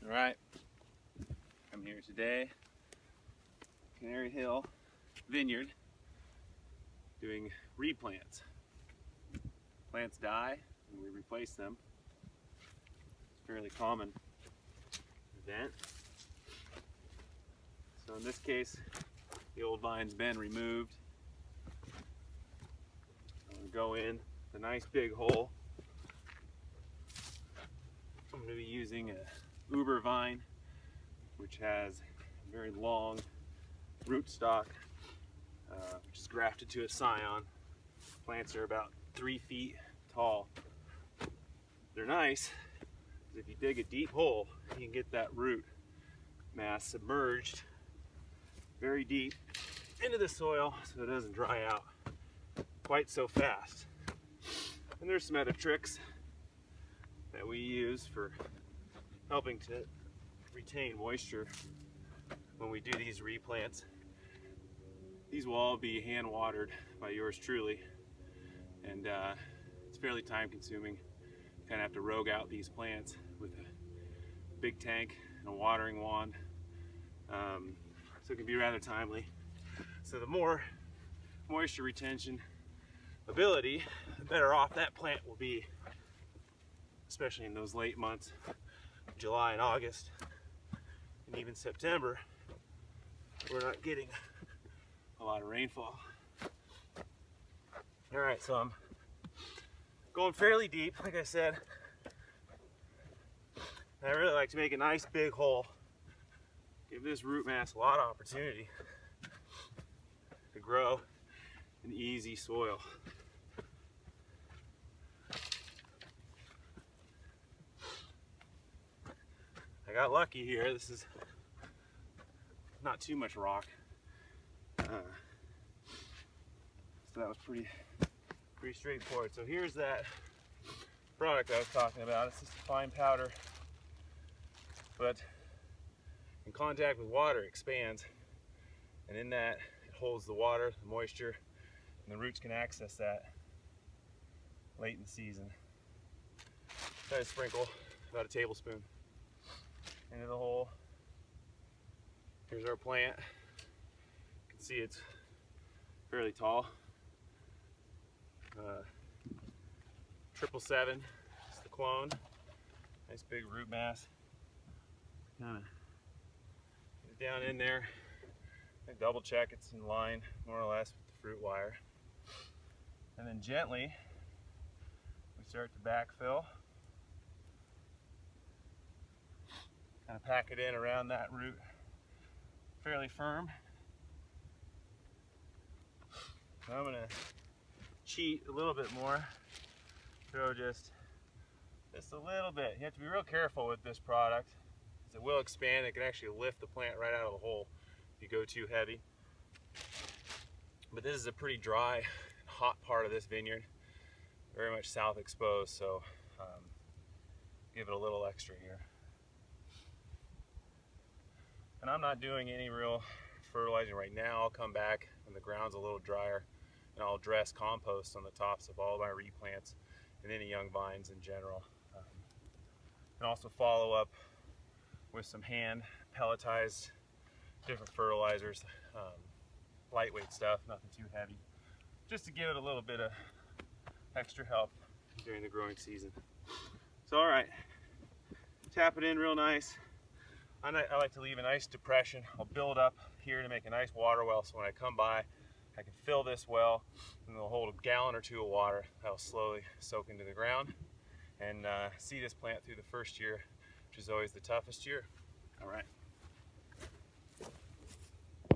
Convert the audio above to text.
All right, I'm here today, Canary Hill Vineyard, doing replants. Plants die and we replace them. It's a fairly common event. So in this case, the old vine's been removed. I'm going to go in a nice big hole. I'm going to be using a Uber vine, which has a very long rootstock, which is grafted to a scion. Plants are about 3 feet tall. They're nice because if you dig a deep hole, you can get that root mass submerged very deep into the soil so it doesn't dry out quite so fast. And there's some other tricks that we use for helping to retain moisture when we do these replants. These will all be hand watered by yours truly, and it's fairly time consuming. You kind of have to rogue out these plants with a big tank and a watering wand, so it can be rather timely. So the more moisture retention ability, the better off that plant will be, especially in those late months, July and August, and even September. We're not getting a lot of rainfall. All right, so I'm going fairly deep, like I said. And I really like to make a nice big hole. Give this root mass a lot of opportunity to grow in easy soil. I got lucky here. This is not too much rock. So that was pretty straightforward. So here's that product I was talking about. It's just a fine powder, but in contact with water it expands, and in that it holds the water, the moisture, and the roots can access that late in the season. Try to sprinkle about a tablespoon into the hole. Here's our plant. You can see it's fairly tall. 777 is the clone. Nice big root mass. Kind of get it down in there. I double check it's in line more or less with the fruit wire. And then gently we start to backfill. Kind of pack it in around that root, fairly firm. So I'm gonna cheat a little bit more. Throw just a little bit. You have to be real careful with this product, because it will expand. It can actually lift the plant right out of the hole if you go too heavy. But this is a pretty dry, hot part of this vineyard, very much south exposed, so give it a little extra here. And I'm not doing any real fertilizing right now. I'll come back when the ground's a little drier, and I'll dress compost on the tops of all my replants and any young vines in general. And also follow up with some hand pelletized different fertilizers, lightweight stuff, nothing too heavy, just to give it a little bit of extra help during the growing season. So all right, tap it in real nice. I like to leave a nice depression. I'll build up here to make a nice water well, so when I come by I can fill this well, and it'll hold a gallon or two of water that'll slowly soak into the ground, and see this plant through the first year, which is always the toughest year. All right.